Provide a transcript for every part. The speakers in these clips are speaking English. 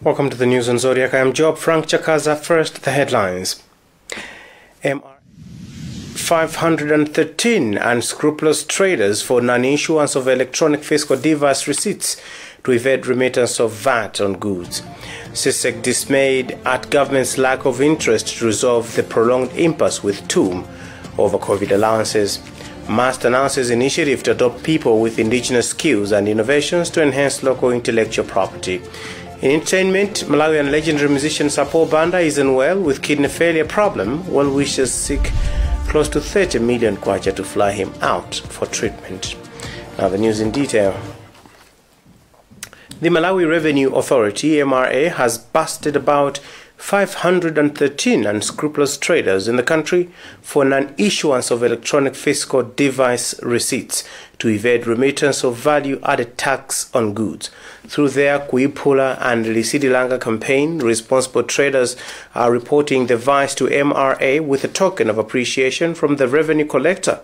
Welcome to the news on Zodiac. I am Job Frank Chakaza. First, the headlines. 513 unscrupulous traders for non-issuance of electronic fiscal device receipts to evade remittance of VAT on goods. CISEC dismayed at government's lack of interest to resolve the prolonged impasse with TUM over COVID allowances. MAST announces initiative to adopt people with indigenous skills and innovations to enhance local intellectual property. In entertainment, Malawian legendary musician Sapo Banda is unwell with kidney failure problem. Well-wishers seek close to 30 million kwacha to fly him out for treatment. Now the news in detail. The Malawi Revenue Authority, MRA, has busted about 513 unscrupulous traders in the country for non-issuance of electronic fiscal device receipts to evade remittance of value-added tax on goods. Through their Kuipula and Lisidilanga campaign, responsible traders are reporting the vice to MRA with a token of appreciation from the revenue collector.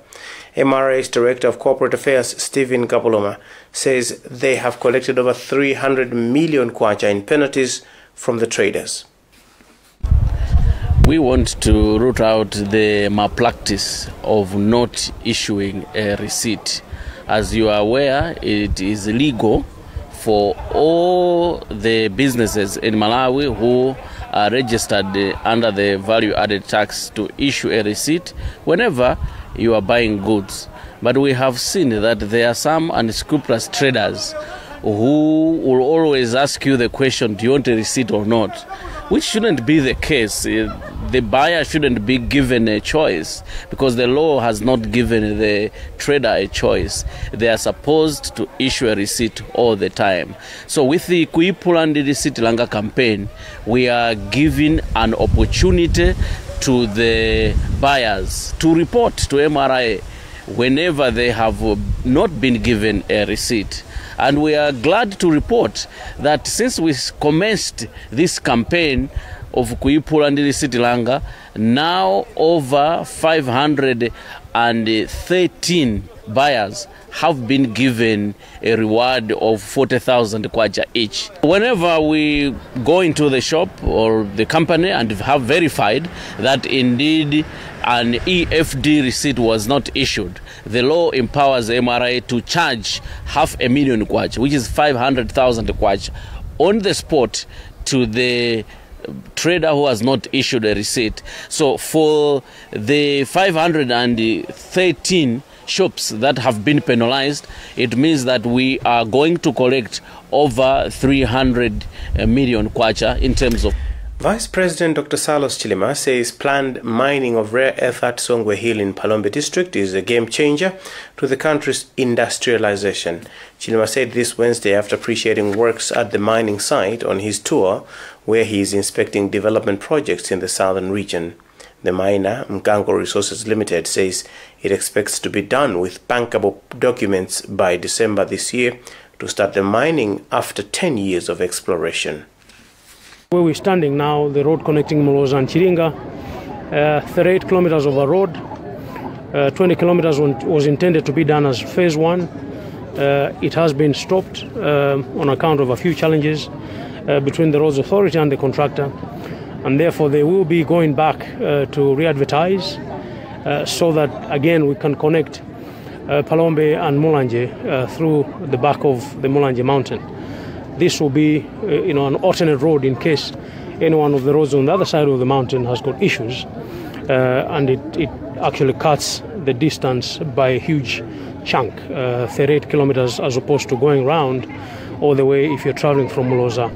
MRA's Director of Corporate Affairs, Stephen Kapoloma, says they have collected over 300 million kwacha in penalties from the traders. We want to root out the malpractice of not issuing a receipt. As you are aware, it is illegal for all the businesses in Malawi who are registered under the value-added tax to issue a receipt whenever you are buying goods. But we have seen that there are some unscrupulous traders who will always ask you the question, do you want a receipt or not? Which shouldn't be the case. The buyer shouldn't be given a choice because the law has not given the trader a choice. They are supposed to issue a receipt all the time. So with the Kuipula and Lisidilanga campaign, we are giving an opportunity to the buyers to report to MRA whenever they have not been given a receipt. And we are glad to report that since we commenced this campaign of Kuipula and Lisidilanga, now over 513 buyers have been given a reward of 40,000 kwacha each. Whenever we go into the shop or the company and have verified that indeed an EFD receipt was not issued, the law empowers MRA to charge 500,000 kwacha, which is 500,000 kwacha, on the spot to the trader who has not issued a receipt. So for the 513 shops that have been penalized, it means that we are going to collect over 300 million kwacha in terms of. Vice President Dr. Saulos Chilima says planned mining of rare earth at Songwe Hill in Palombe district is a game changer to the country's industrialization. Chilima said this Wednesday after appreciating works at the mining site on his tour, where he is inspecting development projects in the southern region. The miner, Mkango Resources Limited, says it expects to be done with bankable documents by December this year to start the mining after 10 years of exploration. Where we're standing now, the road connecting Moloza and Chiringa, 38 kilometers of a road, 20 kilometers was intended to be done as phase one. It has been stopped on account of a few challenges between the roads authority and the contractor, and therefore they will be going back to re-advertise so that again we can connect Palombe and Mulanje through the back of the Mulanje mountain. This will be an alternate road in case any one of the roads on the other side of the mountain has got issues, and it actually cuts the distance by a huge chunk, 38 kilometers, as opposed to going round all the way if you're traveling from Moloza.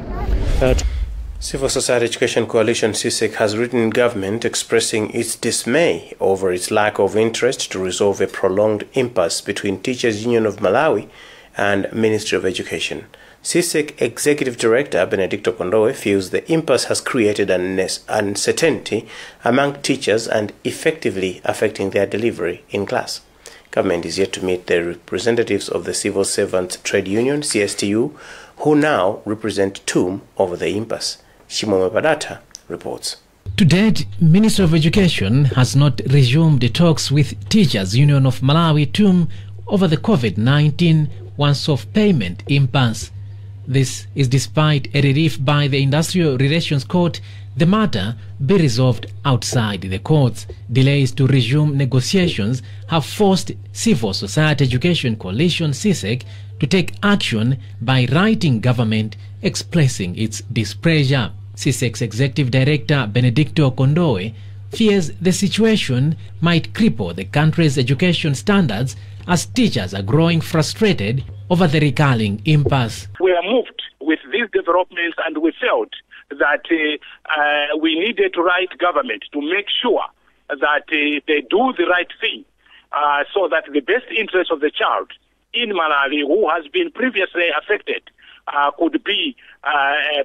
Civil Society Education Coalition CISEC has written in government expressing its dismay over its lack of interest to resolve a prolonged impasse between Teachers Union of Malawi and Ministry of Education. CISEC Executive Director Benedicto Kondowe feels the impasse has created an uncertainty among teachers and effectively affecting their delivery in class. Government is yet to meet the representatives of the Civil Servants Trade Union, CSTU, who now represent TUM over the impasse. Shimome Padata reports. To date, Ministry of Education has not resumed the talks with Teachers Union of Malawi TUM over the COVID-19 once-off payment impasse. This is despite a relief by the Industrial Relations Court the matter be resolved outside the courts. Delays to resume negotiations have forced Civil Society Education Coalition (CSEC) to take action by writing government expressing its displeasure. CSEC's Executive Director Benedicto Kondoe fears the situation might cripple the country's education standards as teachers are growing frustrated over the recurring impasse. We are moved with these developments, and we felt that we needed to write government to make sure that they do the right thing so that the best interest of the child in Malawi who has been previously affected could be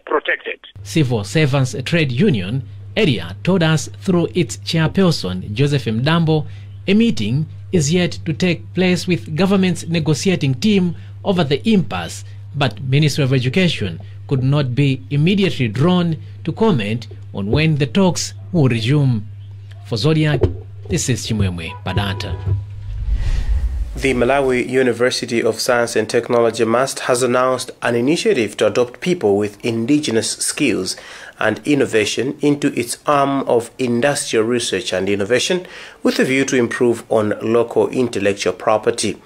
protected. Civil Servants Trade Union area told us through its chairperson Joseph Mdambo a meeting is yet to take place with government's negotiating team over the impasse, but Ministry of Education could not be immediately drawn to comment on when the talks will resume. For Zodiac, this is Chimwemwe Badata. The Malawi University of Science and Technology MUST has announced an initiative to adopt people with indigenous skills and innovation into its arm of industrial research and innovation with a view to improve on local intellectual property.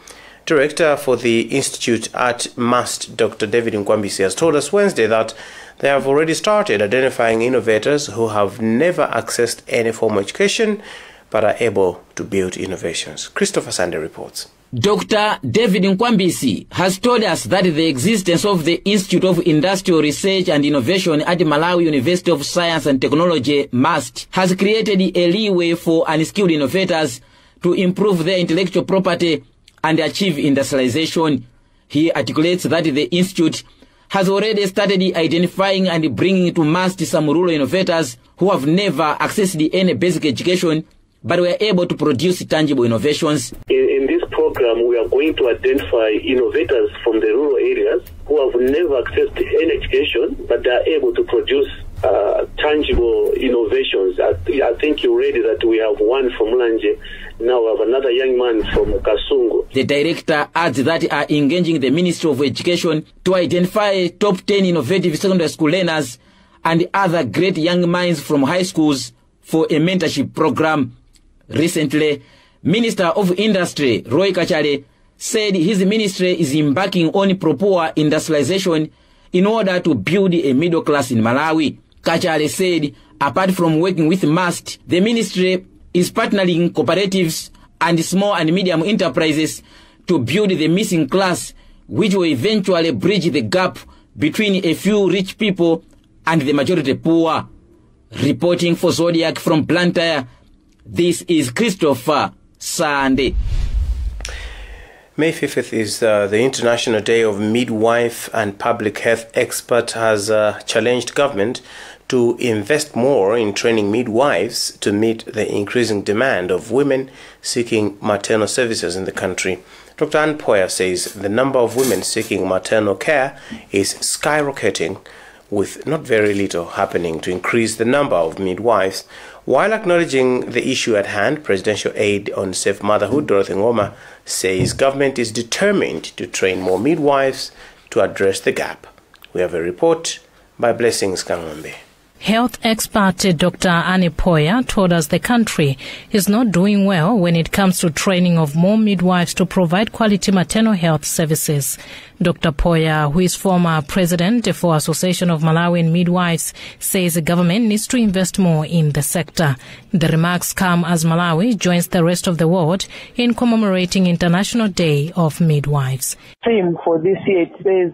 Director for the Institute at MUST, Dr. David Nkwambisi, has told us Wednesday that they have already started identifying innovators who have never accessed any formal education but are able to build innovations. Christopher Sande reports. Dr. David Nkwambisi has told us that the existence of the Institute of Industrial Research and Innovation at Malawi University of Science and Technology, MUST, has created a leeway for unskilled innovators to improve their intellectual property and achieve industrialization. He articulates that the Institute has already started identifying and bringing to MUST some rural innovators who have never accessed any basic education but were able to produce tangible innovations. In this program, we are going to identify innovators from the rural areas who have never accessed any education, but they are able to produce tangible innovations. I think you read that we have one from Lanje. Now we have another young man from Kasungu. The director adds that are engaging the Ministry of Education to identify top 10 innovative secondary school learners and other great young minds from high schools for a mentorship program. Recently, Minister of Industry Roy Kachale said his ministry is embarking on proper industrialization in order to build a middle class in Malawi. Kachale said apart from working with MUST, the ministry is partnering cooperatives and small and medium enterprises to build the missing class, which will eventually bridge the gap between a few rich people and the majority poor. Reporting for Zodiac from Blantyre, this is Christopher Sande. May 5th is the International Day of Midwife, and public health expert has challenged government to invest more in training midwives to meet the increasing demand of women seeking maternal services in the country. Dr. Ann Poya says the number of women seeking maternal care is skyrocketing, with not very little happening to increase the number of midwives. While acknowledging the issue at hand, Presidential Aide on Safe Motherhood, Dorothy Ngoma, says government is determined to train more midwives to address the gap. We have a report by Blessings Kangombe. Health expert Dr. Annie Poya told us the country is not doing well when it comes to training of more midwives to provide quality maternal health services. Dr. Poya, who is former president for Association of Malawian Midwives, says the government needs to invest more in the sector. The remarks come as Malawi joins the rest of the world in commemorating International Day of Midwives. Theme for this year, it says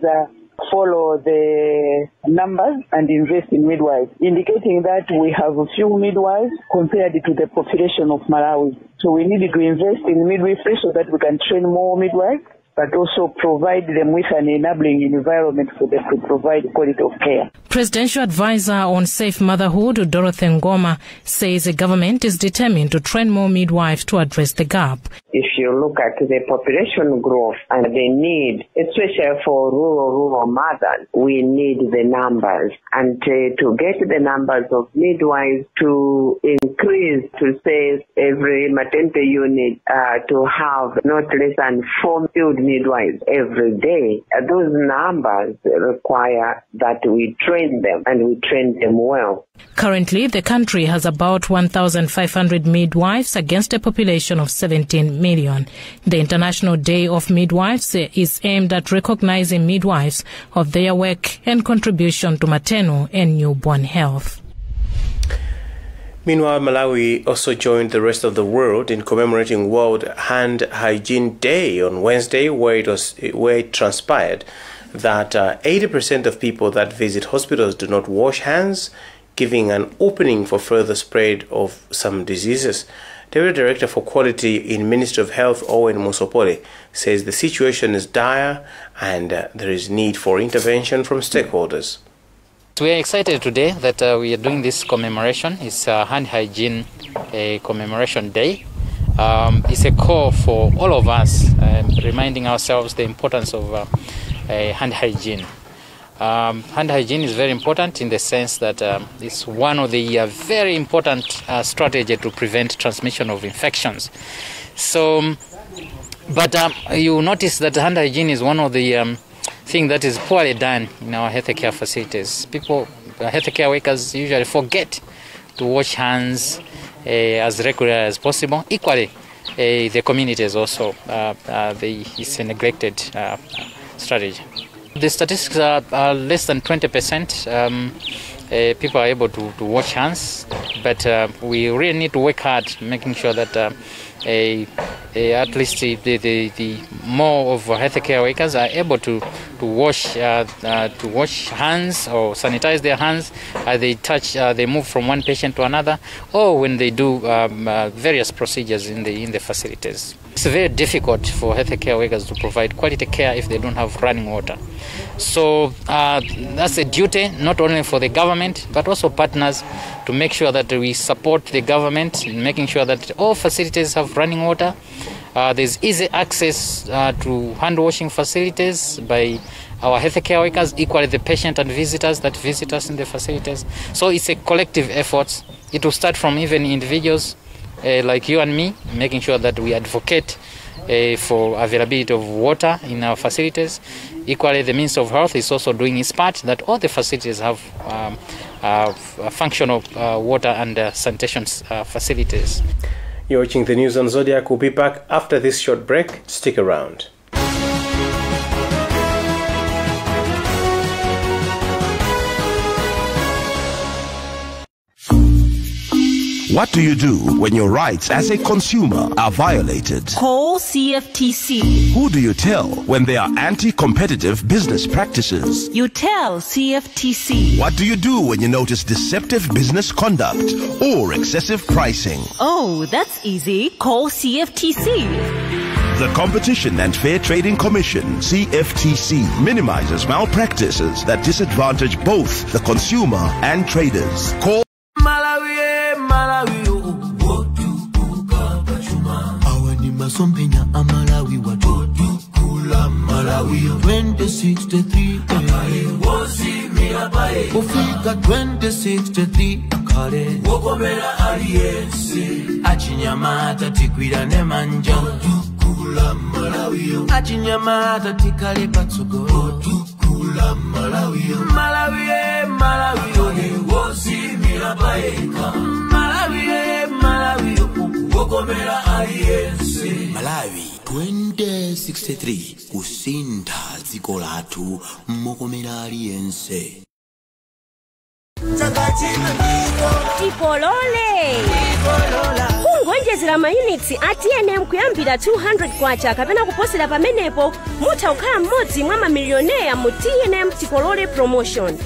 follow the numbers and invest in midwives, indicating that we have a few midwives compared to the population of Malawi. So we need to invest in midwifery so that we can train more midwives, but also provide them with an enabling environment for them to provide quality of care. Presidential Advisor on Safe Motherhood, Dorothy Ngoma, says the government is determined to train more midwives to address the gap. If you look at the population growth and the need, especially for rural mothers, we need the numbers. And to get the numbers of midwives to increase, to say every maternity unit to have not less than 4 field midwives every day, those numbers require that we train them, and we train them well. Currently, the country has about 1,500 midwives against a population of 17 million. The International Day of Midwives is aimed at recognizing midwives of their work and contribution to maternal and newborn health. Meanwhile, Malawi also joined the rest of the world in commemorating World Hand Hygiene Day on Wednesday, where it transpired that 80% of people that visit hospitals do not wash hands, giving an opening for further spread of some diseases. Deputy Director for Quality in Ministry of Health, Owen Musopole, says the situation is dire and there is need for intervention from stakeholders. We are excited today that we are doing this commemoration. It's Hand Hygiene Commemoration Day. It's a call for all of us, reminding ourselves the importance of hand hygiene. Hand hygiene is very important in the sense that it's one of the very important strategies to prevent transmission of infections. So, but you notice that hand hygiene is one of the things that is poorly done in our healthcare facilities. Healthcare workers usually forget to wash hands as regularly as possible. Equally, the communities also, it's a neglected strategy. The statistics are less than 20%. People are able to wash hands, but we really need to work hard making sure that at least the more of healthcare workers are able to wash hands or sanitize their hands as they move from one patient to another, or when they do various procedures in the facilities. It's very difficult for healthcare workers to provide quality care if they don't have running water. So that's a duty not only for the government but also partners to make sure that we support the government in making sure that all facilities have running water. There's easy access to hand washing facilities by our healthcare workers, equally the patient and visitors that visit us in the facilities. So it's a collective effort. It will start from even individuals like you and me, making sure that we advocate for availability of water in our facilities. Equally, the Ministry of Health is also doing its part that all the facilities have functional water and sanitation facilities. You're watching the news on Zodiac. We'll be back after this short break. Stick around. What do you do when your rights as a consumer are violated? Call CFTC. Who do you tell when there are anti-competitive business practices? You tell CFTC. What do you do when you notice deceptive business conduct or excessive pricing? Oh, that's easy. Call CFTC. The Competition and Fair Trading Commission, CFTC, minimizes malpractices that disadvantage both the consumer and traders. Call Malawi, Sompenya Amalawi watukula Malawi 2063 Ufika 2063 akale Wokomera aliyensi Achinyamata tikwira ne manja Tukula Malawi Achinyamata tikale patsogolo Tukula Malawi Malawi wosi mirabaeka Malawi Wokomera aliyensi Malawi 2063 kusinda dziko lathu mokomera aliyense Tipolole kungonjezera mayunitsi a TNM kuyambira 200 kwacha kapena kuposera pamenepo mutha kukhala mmodzi mwa mamilioneya mu TNM Tipolole promotion.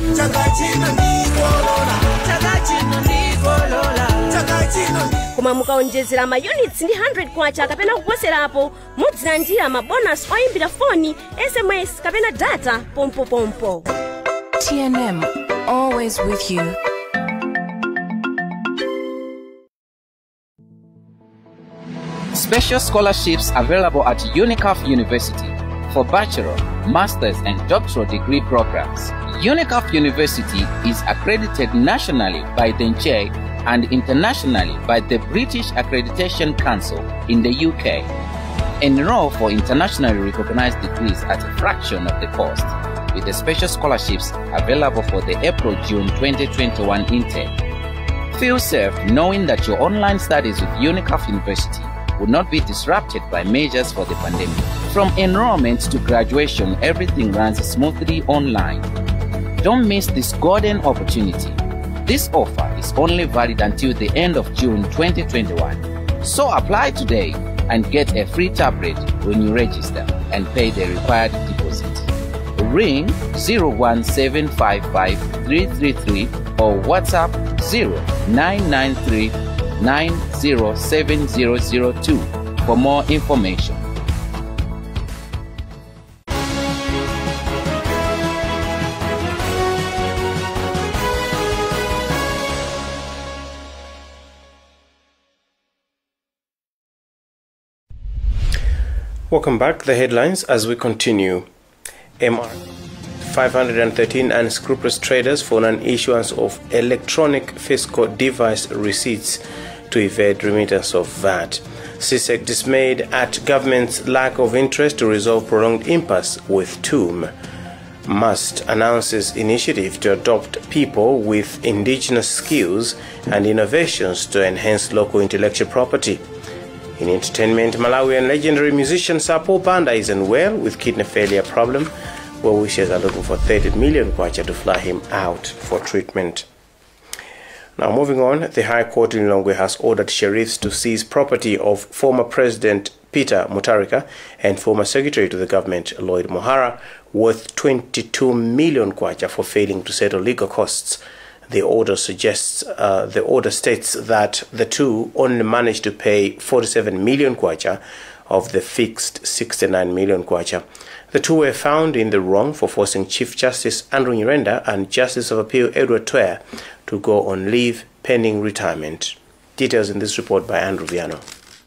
Koma mukaonjezera mayunitsi ndi 100 kwacha kapena kuposerapo mudzilandira mabonus oyimbira foni, SMS kapena data pompo. TNM, always with you. Special scholarships available at UNICAF University for bachelor, master's and doctoral degree programs. UNICAF University is accredited nationally by the NCHE and internationally by the British Accreditation Council in the UK. Enroll for internationally recognized degrees at a fraction of the cost, with the special scholarships available for the April-June 2021 intake. Feel safe knowing that your online studies with UNICAF University will not be disrupted by measures for the pandemic. From enrollment to graduation, everything runs smoothly online. Don't miss this golden opportunity. This offer is only valid until the end of June 2021. So apply today and get a free tablet when you register and pay the required deposit. Ring 01755 or WhatsApp 0993 907002 for more information. Welcome back. The headlines as we continue. MR 513 unscrupulous traders for non-issuance of electronic fiscal device receipts to evade remittance of VAT. CSEC dismayed at government's lack of interest to resolve prolonged impasse with TUM. MUST announces initiative to adopt people with indigenous skills and innovations to enhance local intellectual property. In entertainment, Malawian legendary musician Sapo Banda is unwell with kidney failure problem. Well wishers are looking for 30 million kwacha to fly him out for treatment. Now moving on, the High Court in Lilongwe has ordered sheriffs to seize property of former President Peter Mutharika and former Secretary to the government Lloyd Mohara worth 22 million kwacha for failing to settle legal costs. The order states that the two only managed to pay 47 million kwacha of the fixed 69 million kwacha. The two were found in the wrong for forcing Chief Justice Andrew Nyirenda and Justice of Appeal Edward Twere to go on leave pending retirement. Details in this report by Andrew Viano.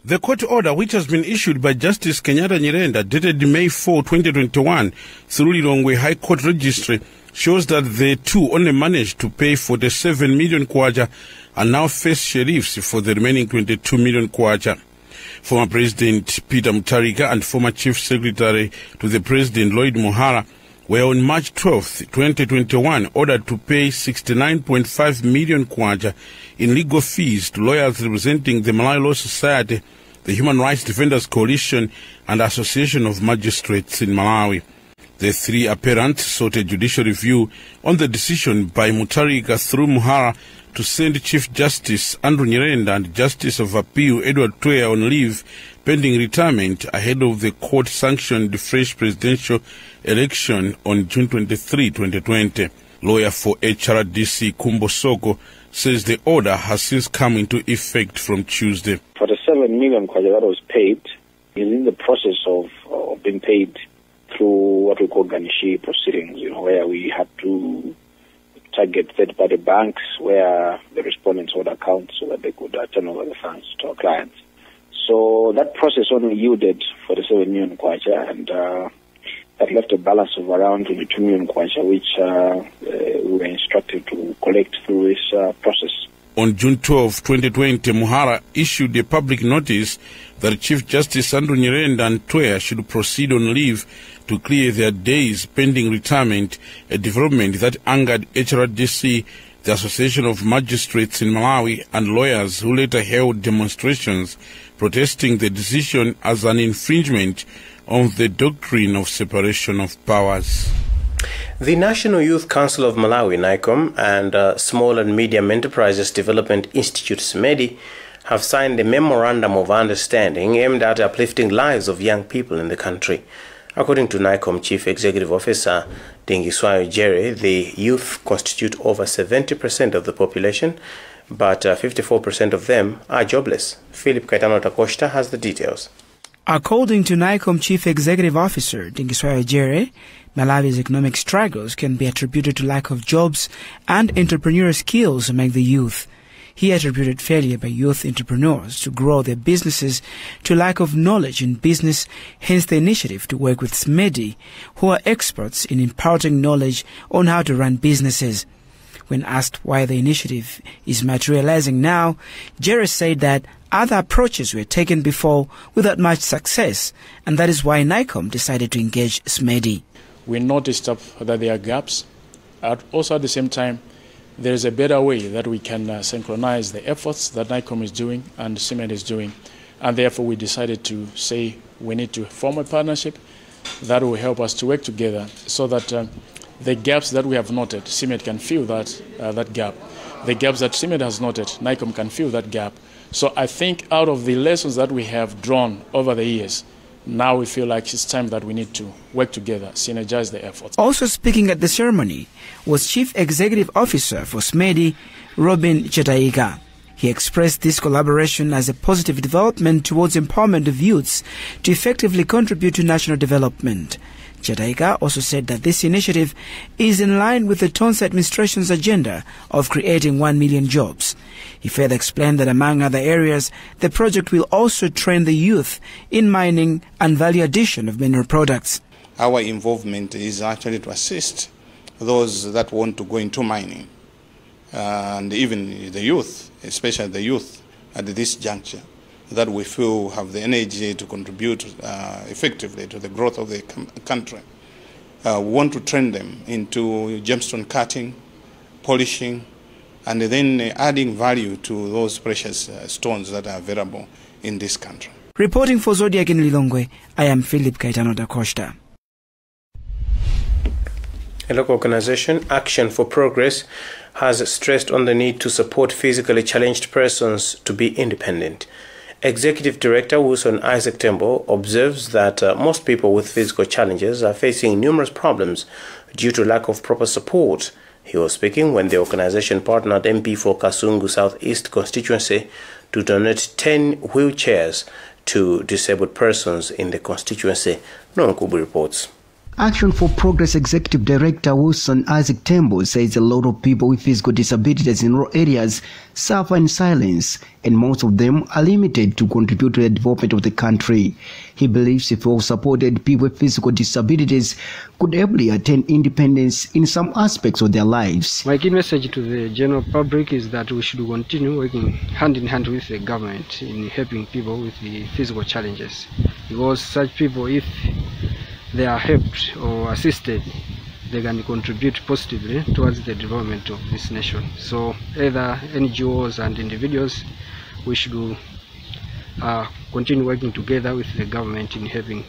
The court order, which has been issued by Justice Kenyatta Nyirenda, dated May 4, 2021, through Lilongwe High Court Registry, shows that the two only managed to pay 47 million kwacha and now face sheriffs for the remaining 22 million kwacha. Former President Peter Mutharika and former Chief Secretary to the President Lloyd Mohara were on March 12, 2021 ordered to pay 69.5 million kwacha in legal fees to lawyers representing the Malawi Law Society, the Human Rights Defenders Coalition and Association of Magistrates in Malawi. The three appellants sought a judicial review on the decision by Mutharika through Mohara to send Chief Justice Andrew Nyirenda and Justice of Appeal Edward Twere on leave pending retirement ahead of the court-sanctioned fresh presidential election on June 23, 2020. Lawyer for HRDC Kumbo Soko says the order has since come into effect from Tuesday. 47 million kwacha that was paid is in the process of being paid through what we call garnishi proceedings, where we had to target third-party banks where the respondents hold accounts so that they could turn over the funds to our clients. So that process only yielded 47 million kwacha, and that left a balance of around 22 million kwacha, which we were instructed to collect through this process. On June 12, 2020, Mohara issued a public notice that Chief Justice Andrew Nyirenda and Twere should proceed on leave to clear their days pending retirement, a development that angered HRDC, the Association of Magistrates in Malawi, and lawyers who later held demonstrations protesting the decision as an infringement on the doctrine of separation of powers. The National Youth Council of Malawi, NICOM, and Small and Medium Enterprises Development Institute, SMEDI, have signed a Memorandum of Understanding aimed at uplifting lives of young people in the country. According to NICOM Chief Executive Officer Dingiswayo Jerry, the youth constitute over 70% of the population, but 54% of them are jobless. Philip Caetano Tacosta has the details. According to NICOM Chief Executive Officer Dingiswayo Jerry, Malawi's economic struggles can be attributed to lack of jobs and entrepreneurial skills among the youth. He attributed failure by youth entrepreneurs to grow their businesses to lack of knowledge in business, hence the initiative to work with SMEDI, who are experts in imparting knowledge on how to run businesses. When asked why the initiative is materializing now, Jerry said that other approaches were taken before without much success, and that is why NICOM decided to engage SMEDI. We noticed that there are gaps. Also at the same time, there is a better way that we can synchronize the efforts that NICOM is doing and SMEDI is doing. And therefore we decided to say we need to form a partnership that will help us to work together so that the gaps that we have noted, SMEDI can fill that gap. The gaps that SMEDI has noted, NICOM can fill that gap. So I think out of the lessons that we have drawn over the years, now we feel like it's time that we need to work together, synergize the efforts. Also speaking at the ceremony was Chief Executive Officer for SMEDI, Robin Chetaiga. He expressed this collaboration as a positive development towards empowerment of youths to effectively contribute to national development. Chetaiga also said that this initiative is in line with the Tonse administration's agenda of creating 1 million jobs. He further explained that among other areas, the project will also train the youth in mining and value addition of mineral products. Our involvement is actually to assist those that want to go into mining, and even the youth, especially the youth at this juncture, that we feel have the energy to contribute effectively to the growth of the country. We want to train them into gemstone cutting, polishing, and then adding value to those precious stones that are available in this country. Reporting for Zodiac in Lilongwe, I am Philip Caetano da Costa. A local organization, Action for Progress, has stressed on the need to support physically challenged persons to be independent. Executive Director Wilson Isaac Tembo observes that most people with physical challenges are facing numerous problems due to lack of proper support. He was speaking when the organization partnered MP for Kasungu Southeast constituency to donate 10 wheelchairs to disabled persons in the constituency. Nonkubu reports. Action for Progress Executive Director Wilson Isaac Tembo says a lot of people with physical disabilities in rural areas suffer in silence, and most of them are limited to contribute to the development of the country. He believes if all supported, people with physical disabilities could ably attain independence in some aspects of their lives. My key message to the general public is that we should continue working hand in hand with the government in helping people with the physical challenges, because such people, if they are helped or assisted, they can contribute positively towards the development of this nation. So either NGOs and individuals, we should continue working together with the government in helping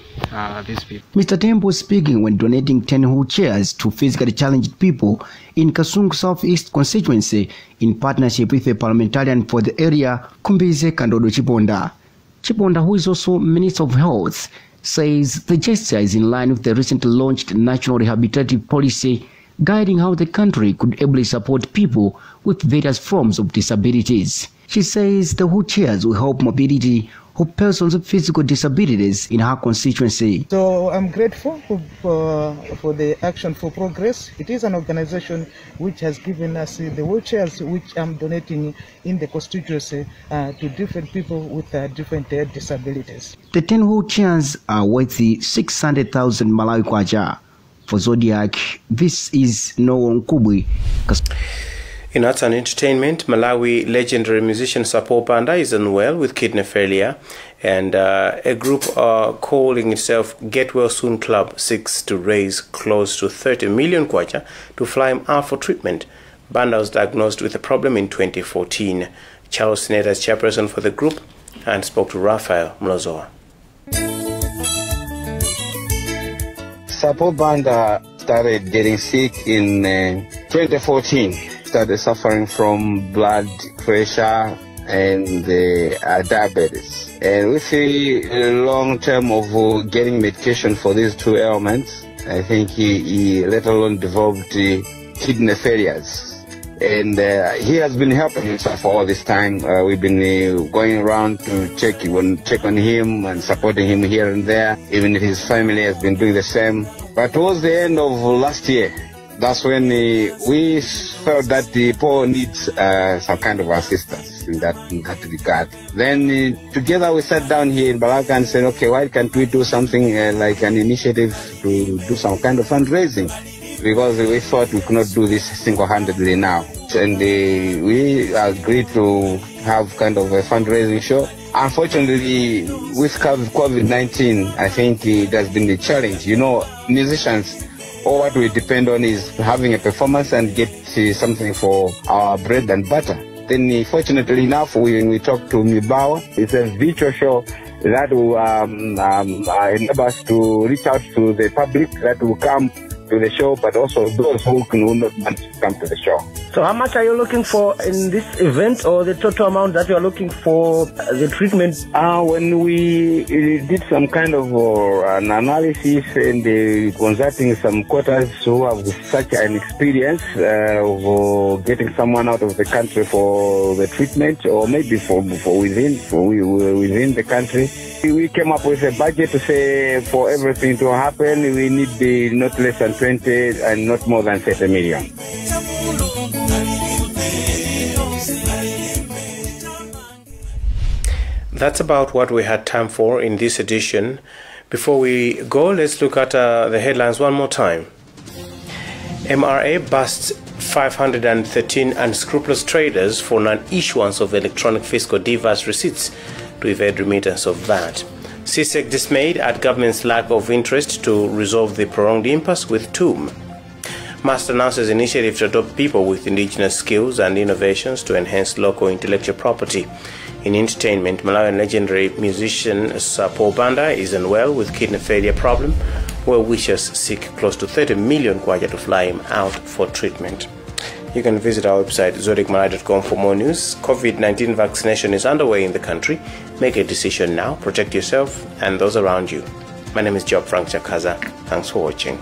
these people. Mr. Tembo speaking when donating 10 wheelchairs to physically challenged people in Kasungu Southeast constituency in partnership with a parliamentarian for the area, Kumbize Kandodo Chiponda. Chiponda, who is also Minister of Health, says the gesture is in line with the recently launched national rehabilitative policy guiding how the country could ably support people with various forms of disabilities. She says the wheelchairs will help mobility of persons with physical disabilities in her constituency. So I'm grateful for the Action for Progress. It is an organization which has given us the wheelchairs which I'm donating in the constituency to different people with different disabilities. The 10 wheelchairs are worth 600,000 Malawi kwacha. For Zodiac, this is Noon Kubwi. In arts and entertainment, Malawi legendary musician Sapo Panda is unwell with kidney failure, and a group calling itself Get Well Soon Club seeks to raise close to 30 million kwacha to fly him out for treatment. Banda was diagnosed with the problem in 2014. Charles Snyder is chairperson for the group and spoke to Raphael Mlozoa. Sapo Banda started getting sick in 2014. Started suffering from blood pressure and diabetes. And with a long term of getting medication for these two ailments, I think he later on developed kidney failures. And he has been helping himself for all this time. We've been going around to check on him and supporting him here and there. Even his family has been doing the same. But towards the end of last year, That's when we felt that the poor needs some kind of assistance in that regard. Then together we sat down here in Malawi and said, okay, why can't we do something like an initiative to do some kind of fundraising? Because we thought we could not do this single-handedly now. And we agreed to have kind of a fundraising show. Unfortunately, with COVID-19, I think it has been a challenge. You know, musicians, all what we depend on is having a performance and get something for our bread and butter. Then, fortunately enough, when we talked to Mibawa, it's a virtual show that will enable us to reach out to the public that will come to the show, but also those who will not want to come to the show. So how much are you looking for in this event, or the total amount that you are looking for the treatment? When we did some kind of an analysis and consulting some quotas who have such an experience of getting someone out of the country for the treatment, or maybe for within the country, we came up with a budget to say for everything to happen, we need not less than 20 and not more than 30 million. That's about what we had time for in this edition. Before we go, let's look at the headlines one more time. MRA busts 513 unscrupulous traders for non-issuance of electronic fiscal device receipts to evade remittance of VAT. CSEC dismayed at government's lack of interest to resolve the prolonged impasse with TUM. MAST announces initiative to adopt people with indigenous skills and innovations to enhance local intellectual property. In entertainment, Malawian legendary musician Paul Banda is unwell with kidney failure problem, where wishers seek close to 30 million kwacha to fly him out for treatment. You can visit our website zodiacmalai.com for more news. COVID-19 vaccination is underway in the country. Make a decision now. Protect yourself and those around you. My name is Job Frank Chakaza. Thanks for watching.